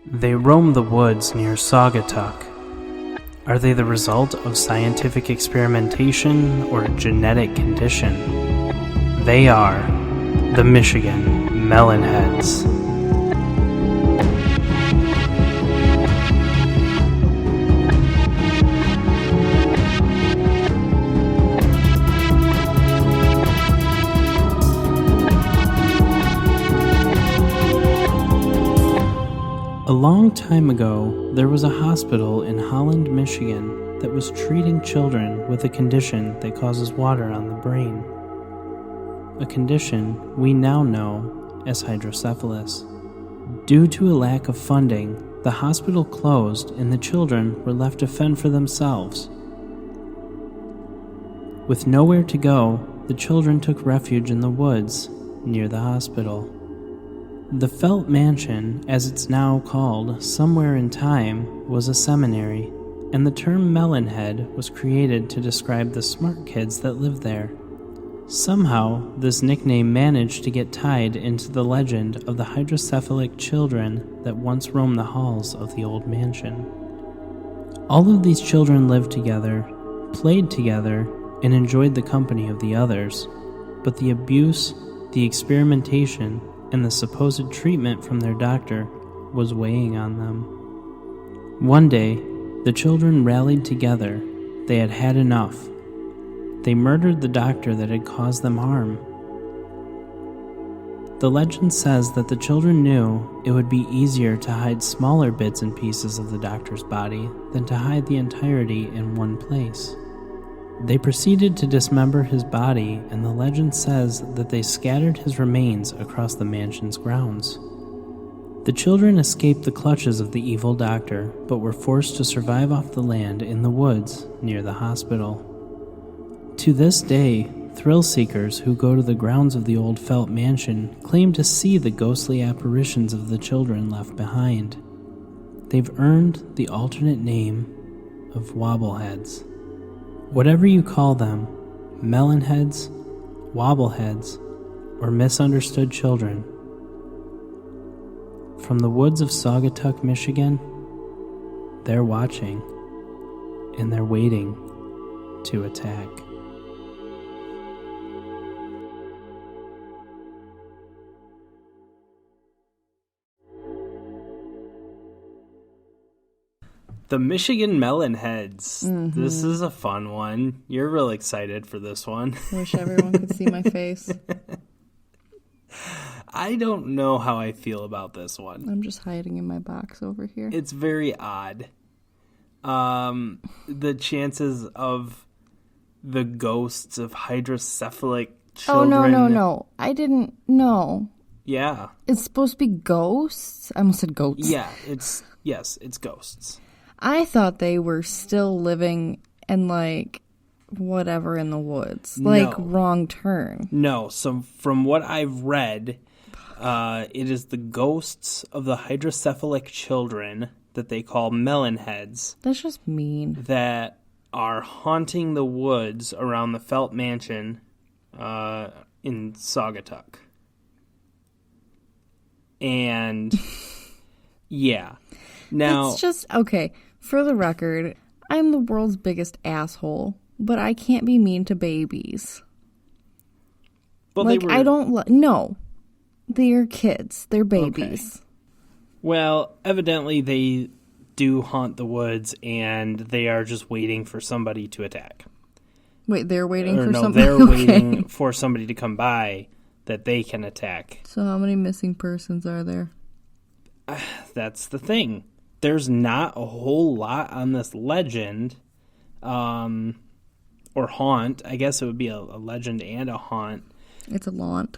They roam the woods near Saugatuck. Are they the result of scientific experimentation or a genetic condition? They are the Michigan Melonheads. A long time ago, there was a hospital in Holland, Michigan that was treating children with a condition that causes water on the brain. A condition we now know as hydrocephalus. Due to a lack of funding, the hospital closed and the children were left to fend for themselves. With nowhere to go, the children took refuge in the woods near the hospital. The Felt Mansion, as it's now called, somewhere in time, was a seminary, and the term Melonhead was created to describe the smart kids that lived there. Somehow, this nickname managed to get tied into the legend of the hydrocephalic children that once roamed the halls of the old mansion. All of these children lived together, played together, and enjoyed the company of the others, but the abuse, the experimentation, and the supposed treatment from their doctor was weighing on them. One day, the children rallied together. They had had enough. They murdered the doctor that had caused them harm. The legend says that the children knew it would be easier to hide smaller bits and pieces of the doctor's body than to hide the entirety in one place. They proceeded to dismember his body, and the legend says that they scattered his remains across the mansion's grounds. The children escaped the clutches of the evil doctor, but were forced to survive off the land in the woods near the hospital. To this day, thrill seekers who go to the grounds of the old Felt Mansion claim to see the ghostly apparitions of the children left behind. They've earned the alternate name of Wobbleheads. Whatever you call them, melonheads, wobbleheads, or misunderstood children, from the woods of Saugatuck, Michigan, they're watching, and they're waiting to attack. The Michigan Melonheads. Mm-hmm. This is a fun one. You're real excited for this one. I wish everyone could see my face. I don't know how I feel about this one. I'm just hiding in my box over here. It's very odd. The chances of the ghosts of hydrocephalic children. Oh, no. I didn't know. Yeah. It's supposed to be ghosts? I almost said goats. Yeah, it's ghosts. I thought they were still living in, whatever in the woods. Wrong Turn. No, so from what I've read, it is the ghosts of the hydrocephalic children that they call Melonheads. That's just mean. That are haunting the woods around the Felt Mansion in Saugatuck. And, yeah. Now, it's just, okay, for the record, I'm the world's biggest asshole, but I can't be mean to babies. Well, I don't, no, they're kids, they're babies. Okay. Well, evidently they do haunt the woods, and they are just waiting for somebody to attack. Wait, they're waiting for somebody? somebody? No, they're waiting for somebody to come by that they can attack. So how many missing persons are there? That's the thing. There's not a whole lot on this legend, or haunt. I guess it would be a legend and a haunt. It's a launt.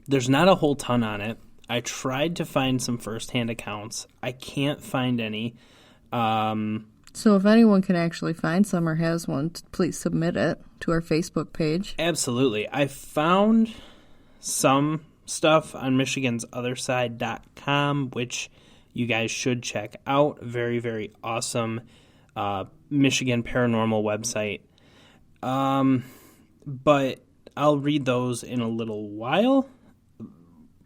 There's not a whole ton on it. I tried to find some first-hand accounts. I can't find any. So if anyone can actually find some or has one, please submit it to our Facebook page. Absolutely. I found some stuff on michigansotherside.com, which you guys should check out. Very, very awesome Michigan paranormal website. But I'll read those in a little while.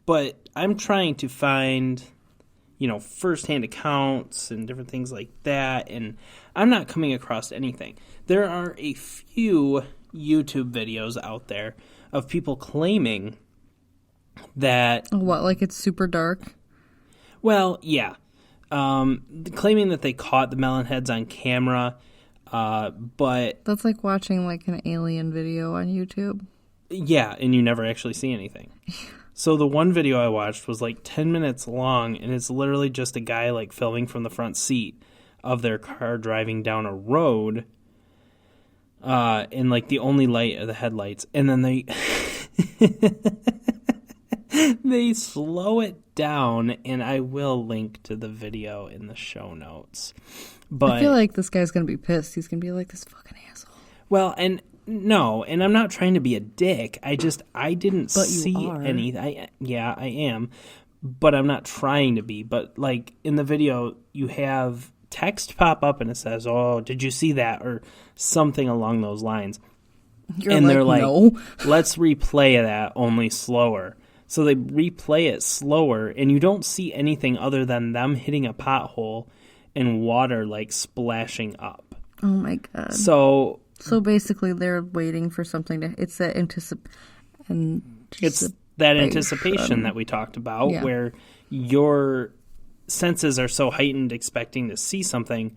But I'm trying to find, firsthand accounts and different things like that, and I'm not coming across anything. There are a few YouTube videos out there of people claiming that... What, like it's super dark? Well, yeah. Claiming that they caught the Melonheads on camera, but... That's like watching like an alien video on YouTube. Yeah, and you never actually see anything. So the one video I watched was like 10 minutes long, and it's literally just a guy like filming from the front seat of their car driving down a road, and like the only light are the headlights, and then they they slow it down, and I will link to the video in the show notes. But I feel like this guy's gonna be pissed. He's gonna be like, this fucking asshole. Well, and no, and I'm not trying to be a dick. I didn't see anything. Yeah, I am, but I'm not trying to be. But like in the video, you have text pop up and it says, "Oh, did you see that?" or something along those lines. They're like, no. Let's replay that, only slower. So they replay it slower, and you don't see anything other than them hitting a pothole and water like splashing up. Oh my god. So basically they're waiting for something to... It's that anticipation that we talked about, where your senses are so heightened expecting to see something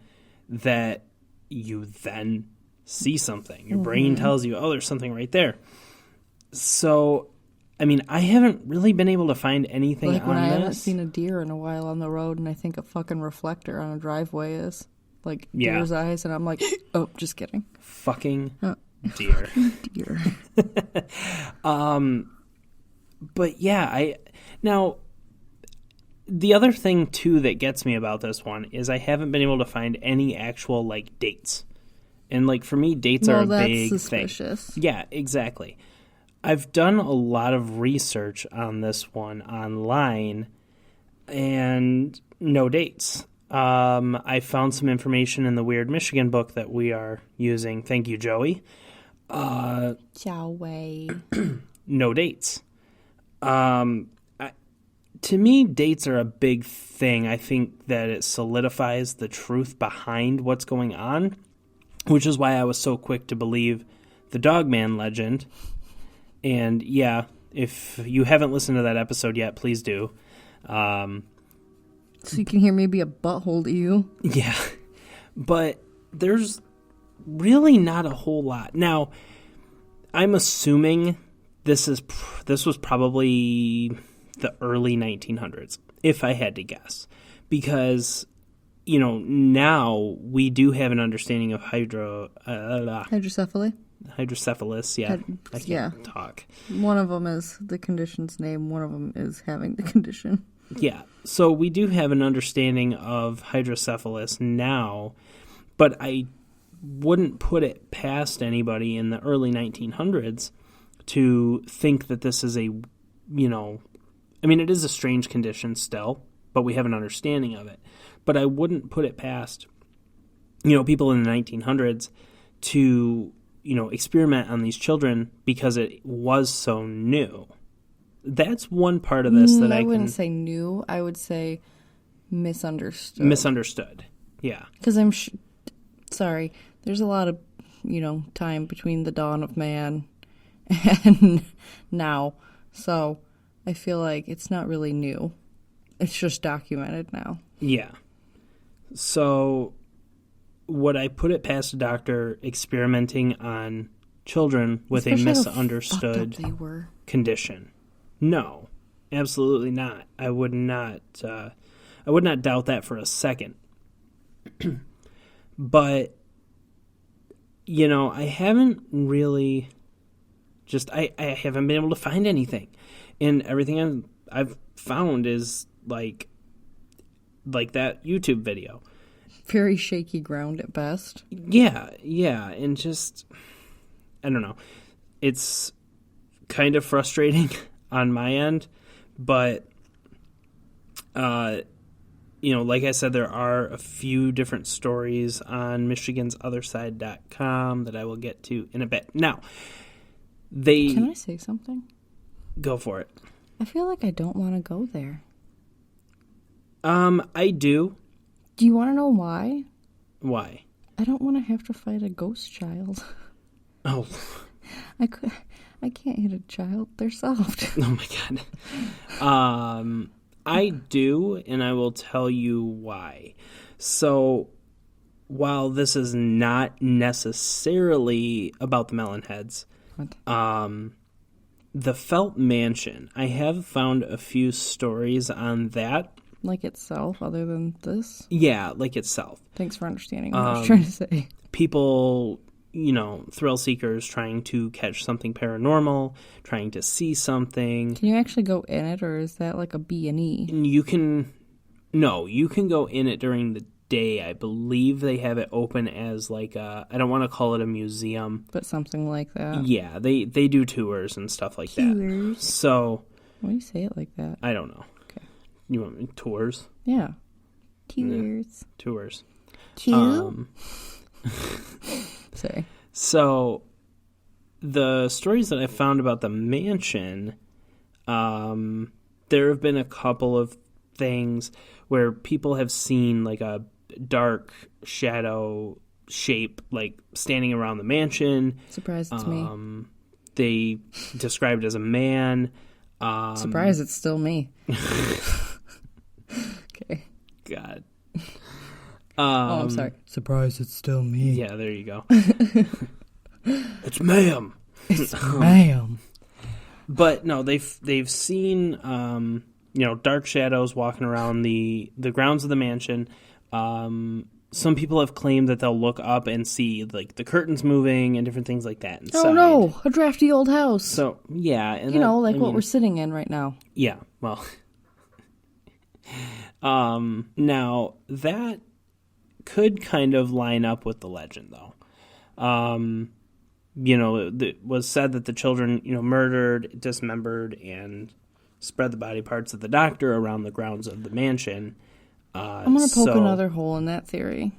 that you then see something. Your brain tells you, oh, there's something right there. So, I mean, I haven't really been able to find anything on this. Like when I haven't seen a deer in a while on the road, and I think a fucking reflector on a driveway is... like deer's eyes, and I'm like, oh, just kidding. Fucking deer. Deer. But yeah, now the other thing too that gets me about this one is I haven't been able to find any actual like dates. And like for me, dates are a big suspicious. thing. Yeah, exactly. I've done a lot of research on this one online and no dates. I found some information in the Weird Michigan book that we are using. Thank you, Joey. Joey. No dates. To me, dates are a big thing. I think that it solidifies the truth behind what's going on, which is why I was so quick to believe the Dogman legend. And yeah, if you haven't listened to that episode yet, please do. So you can hear me be a butthole to you. Yeah. But there's really not a whole lot. Now, I'm assuming this was probably the early 1900s, if I had to guess. Because, now we do have an understanding of hydrocephaly. Hydrocephalus, yeah. I can't talk. One of them is the condition's name. One of them is having the condition. Yeah, so we do have an understanding of hydrocephalus now, but I wouldn't put it past anybody in the early 1900s to think that this is it is a strange condition still, but we have an understanding of it. But I wouldn't put it past, people in the 1900s to, experiment on these children because it was so new. That's one part of this that I wouldn't say new. I would say misunderstood. Misunderstood, yeah. Because sorry, there's a lot of, time between the dawn of man and now. So I feel like it's not really new. It's just documented now. Yeah. So would I put it past a doctor experimenting on children with a misunderstood condition? No, absolutely not. I would not doubt that for a second. But, I haven't really I haven't been able to find anything. And everything I've found is like that YouTube video. Very shaky ground at best. Yeah, and just, I don't know. It's kind of frustrating on my end, but, like I said, there are a few different stories on michigansotherside.com that I will get to in a bit. Now, Can I say something? Go for it. I feel like I don't want to go there. I do. Do you want to know why? Why? I don't want to have to fight a ghost child. Oh. I can't hit a child. They're soft. Oh my god. I do, and I will tell you why. So, while this is not necessarily about the Melonheads, What? the Felt Mansion, I have found a few stories on that. Like itself, other than this? Yeah, like itself. Thanks for understanding what I was trying to say. People, thrill seekers trying to catch something paranormal, trying to see something. Can you actually go in it, or is that like a B&E? You can go in it during the day. I believe they have it open as like I don't want to call it a museum. But something like that. Yeah, they do tours and stuff like that. So. Why do you say it like that? I don't know. Okay. You want me tours? Yeah. Tours. Yeah. Tours. Sorry. So, the stories that I found about the mansion, there have been a couple of things where people have seen like a dark shadow shape like standing around the mansion. Surprise, it's me. They described it as a man. Surprise, it's still me. Okay. God. I'm sorry. Surprise, it's still me. Yeah, there you go. It's ma'am. It's ma'am. But no, they've seen dark shadows walking around the grounds of the mansion. Some people have claimed that they'll look up and see like the curtains moving and different things like that inside. Oh no, a drafty old house. So yeah, and what we're sitting in right now. Yeah, well, now that could kind of line up with the legend, though. It was said that the children, murdered, dismembered, and spread the body parts of the doctor around the grounds of the mansion. I'm going to poke another hole in that theory.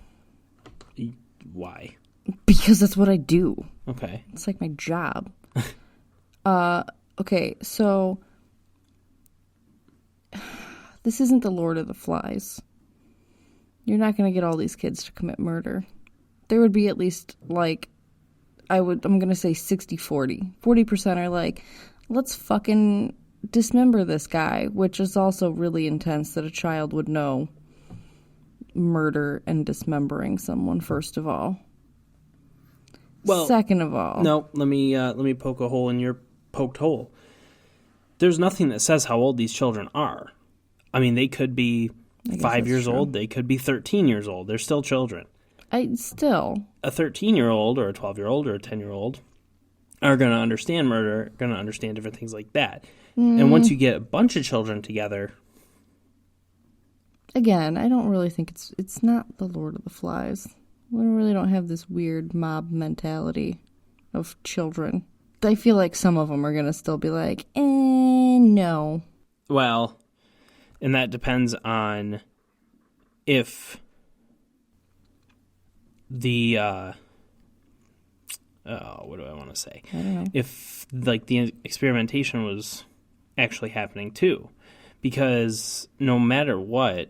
Why? Because that's what I do. Okay. It's like my job. Okay, so this isn't the Lord of the Flies. You're not going to get all these kids to commit murder. There would be at least, I'm going to say 60-40. 40% are like, let's fucking dismember this guy, which is also really intense that a child would know murder and dismembering someone, first of all. Well, second of all. No, let me poke a hole in your poked hole. There's nothing that says how old these children are. I mean, they could be 5 years old. They could be 13 years old. They're still children. A 13-year-old or a 12-year-old or a 10-year-old are going to understand murder, going to understand different things like that. And once you get a bunch of children together... Again, I don't really think it's not the Lord of the Flies. We really don't have this weird mob mentality of children. I feel like some of them are going to still be like, no. Well, and that depends on if the, what do I want to say? I don't know. If, the experimentation was actually happening too. Because no matter what,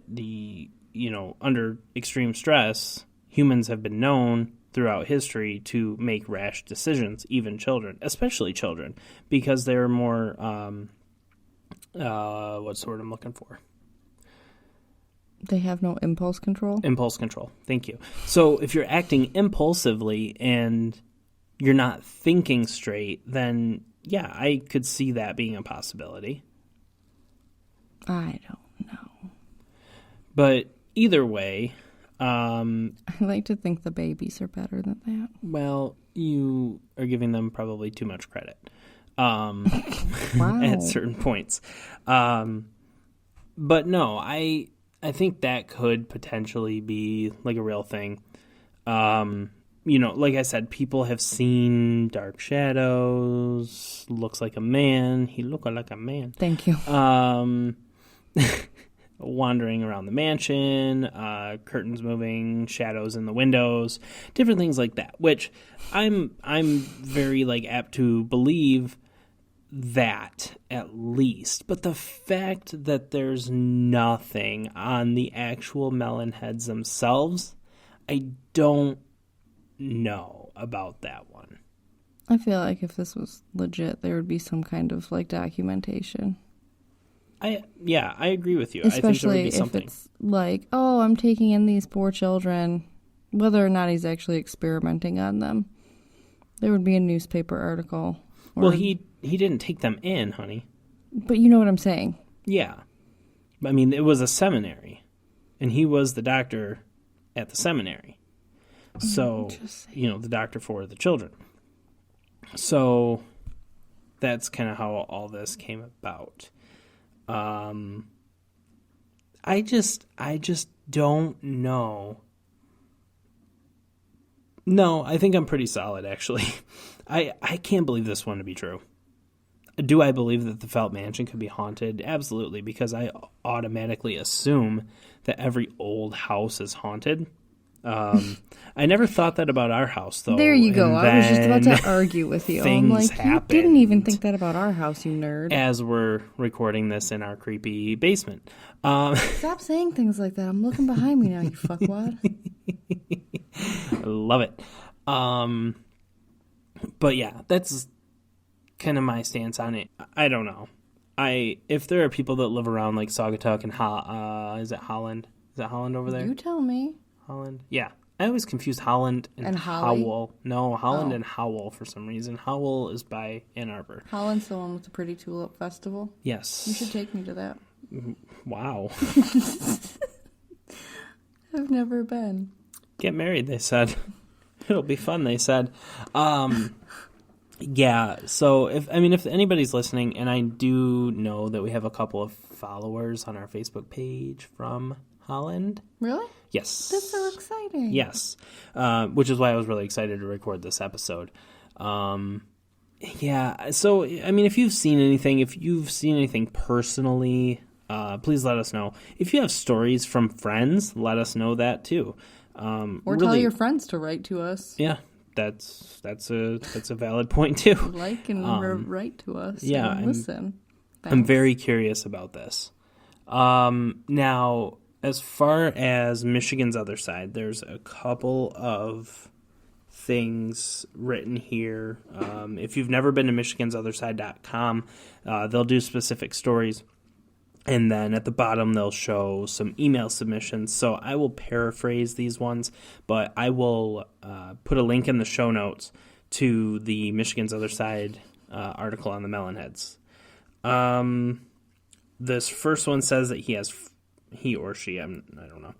under extreme stress, humans have been known throughout history to make rash decisions, even children, especially children, because they're more, what's the word I'm looking for? They have no impulse control? Impulse control. Thank you. So if you're acting impulsively and you're not thinking straight, then, yeah, I could see that being a possibility. I don't know. But either way... I like to think the babies are better than that. Well, you are giving them probably too much credit wow. at certain points. But no, I think that could potentially be like a real thing. Like I said, people have seen dark shadows, looks like a man. He looked like a man. Thank you. Wandering around the mansion, curtains moving, shadows in the windows, different things like that, which I'm very apt to believe that at least. But the fact that there's nothing on the actual Melonheads themselves, I don't know about that one. I feel like if this was legit, there would be some kind of like documentation. I agree with you. Especially I think there would be something. if it's like, oh, I'm taking in these poor children, whether or not he's actually experimenting on them. There would be a newspaper article. Well, he didn't take them in, honey. But you know what I'm saying. Yeah. I mean, it was a seminary, and he was the doctor at the seminary. So, the doctor for the children. So, that's kind of how all this came about. I just don't know. No, I think I'm pretty solid, actually. I can't believe this one to be true. Do I believe that the Felt Mansion could be haunted? Absolutely, because I automatically assume that every old house is haunted. I never thought that about our house, though. There you go. I was just about to argue with you. I'm like, you didn't even think that about our house, you nerd. As we're recording this in our creepy basement. Stop saying things like that. I'm looking behind me now, you fuckwad. I love it. But yeah, that's kind of my stance on it. I don't know. If there are people that live around like Saugatuck and is it Holland? Is that Holland over there? You tell me. Holland? Yeah. I always confuse Holland and Howell. No, Holland and Howell for some reason. Howell is by Ann Arbor. Holland's the one with the Pretty Tulip Festival? Yes. You should take me to that. Wow. I've never been. Get married, they said. It'll be fun, they said. Yeah, so if anybody's listening, and I do know that we have a couple of followers on our Facebook page from Holland. Really? Yes. That's so exciting. Yes. Which is why I was really excited to record this episode. Yeah, so, if you've seen anything personally, please let us know. If you have stories from friends, let us know that too. Or tell your friends to write to us. Yeah, that's a valid point too. Like and write to us. Yeah, and listen. I'm very curious about this. Now, as far as Michigan's other side, there's a couple of things written here. If you've never been to michigansotherside.com, they'll do specific stories. And then at the bottom, they'll show some email submissions. So I will paraphrase these ones, but I will put a link in the show notes to the Michigan's Other Side article on the Melonheads. This first one says that he or she, I don't know,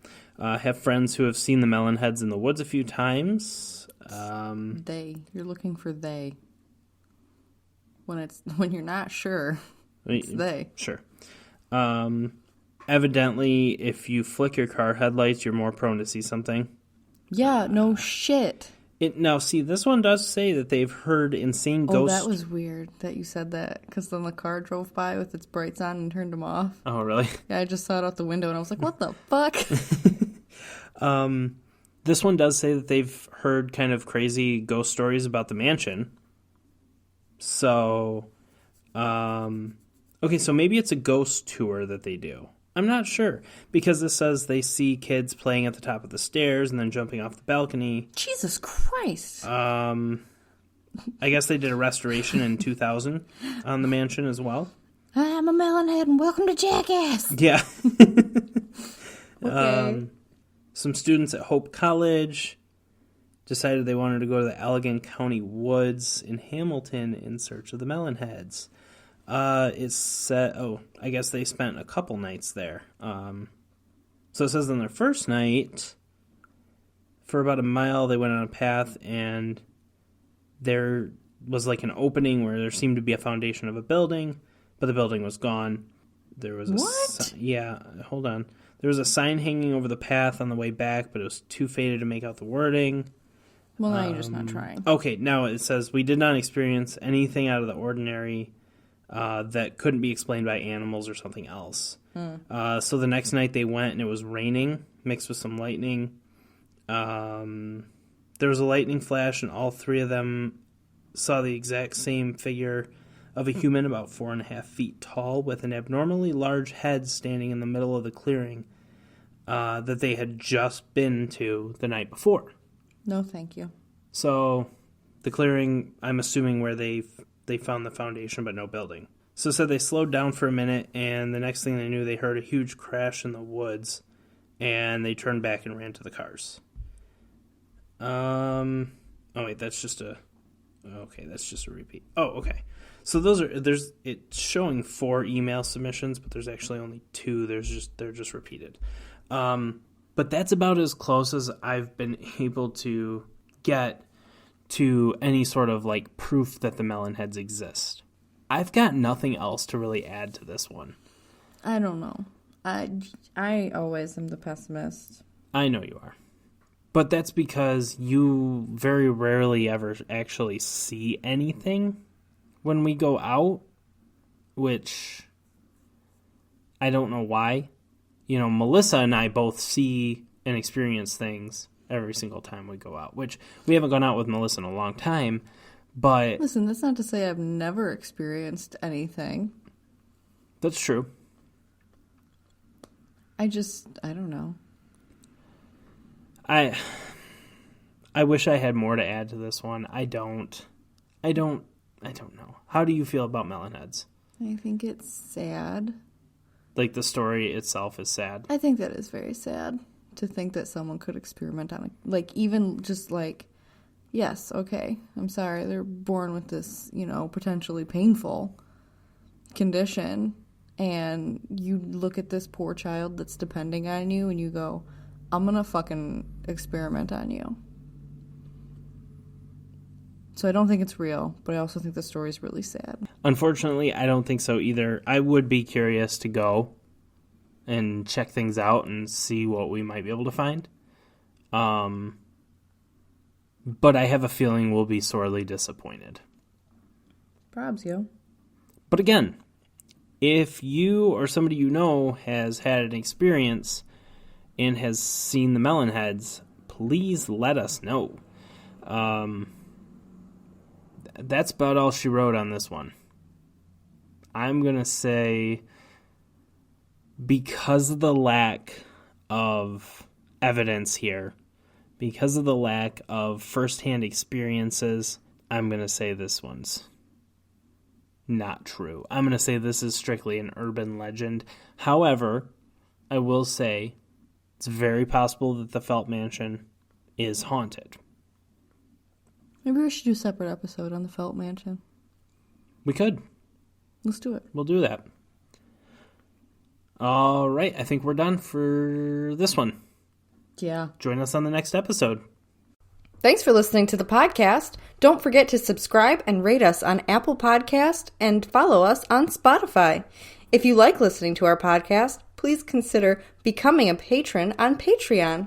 have friends who have seen the Melonheads in the woods a few times. They. You're looking for they. When you're not sure, it's they. Sure. Evidently, if you flick your car headlights, you're more prone to see something. Yeah, no shit. Now, see, this one does say that they've heard insane ghosts. Oh, that was weird that you said that, because then the car drove by with its brights on and turned them off. Oh, really? Yeah, I just saw it out the window, and I was like, what the fuck? This one does say that they've heard kind of crazy ghost stories about the mansion. So, okay, so maybe it's a ghost tour that they do. I'm not sure, because this says they see kids playing at the top of the stairs and then jumping off the balcony. Jesus Christ. I guess they did a restoration in 2000 on the mansion as well. I'm a Melonhead and welcome to Jackass. Yeah. Okay. Some students at Hope College decided they wanted to go to the Allegan County Woods in Hamilton in search of the Melonheads. It said, I guess they spent a couple nights there. So it says on their first night, for about a mile, they went on a path, and there was like an opening where there seemed to be a foundation of a building, but the building was gone. There was What? Yeah, hold on. There was a sign hanging over the path on the way back, but it was too faded to make out the wording. Well, now you're just not trying. Okay, now it says, we did not experience anything out of the ordinary that couldn't be explained by animals or something else. So the next night they went, and it was raining, mixed with some lightning. There was a lightning flash, and all three of them saw the exact same figure of a human about 4.5 feet tall with an abnormally large head standing in the middle of the clearing that they had just been to the night before. No, thank you. So the clearing, I'm assuming where they found the foundation but no building. So it said they slowed down for a minute, and the next thing they knew, they heard a huge crash in the woods, and they turned back and ran to the cars. Oh wait, that's just a repeat. Oh, okay. So it's showing 4 email submissions, but there's actually only 2. They're just repeated. But that's about as close as I've been able to get to any sort of like proof that the Melonheads exist. I've got nothing else to really add to this one. I don't know. I always am the pessimist. I know you are. But that's because you very rarely ever actually see anything when we go out, which I don't know why. You know, Melissa and I both see and experience things every single time we go out, which we haven't gone out with Melissa in a long time, but... Listen, that's not to say I've never experienced anything. That's true. I don't know. I wish I had more to add to this one. I don't know. How do you feel about Melonheads? I think it's sad. Like, the story itself is sad? I think that is very sad to think that someone could experiment on it. Like, even just like, yes, okay, I'm sorry, they're born with this, potentially painful condition, and you look at this poor child that's depending on you, and you go, I'm gonna fucking experiment on you. So I don't think it's real, but I also think the story is really sad. Unfortunately, I don't think so either. I would be curious to go and check things out and see what we might be able to find. But I have a feeling we'll be sorely disappointed. Probs, yo. But again, if you or somebody you know has had an experience and has seen the Melonheads, please let us know. That's about all she wrote on this one. I'm going to say, because of the lack of evidence here, because of the lack of firsthand experiences, I'm going to say this one's not true. I'm going to say this is strictly an urban legend. However, I will say it's very possible that the Felt Mansion is haunted. Maybe we should do a separate episode on the Felt Mansion. We could. Let's do it. We'll do that. All right. I think we're done for this one. Yeah. Join us on the next episode. Thanks for listening to the podcast. Don't forget to subscribe and rate us on Apple Podcast and follow us on Spotify. If you like listening to our podcast, please consider becoming a patron on Patreon.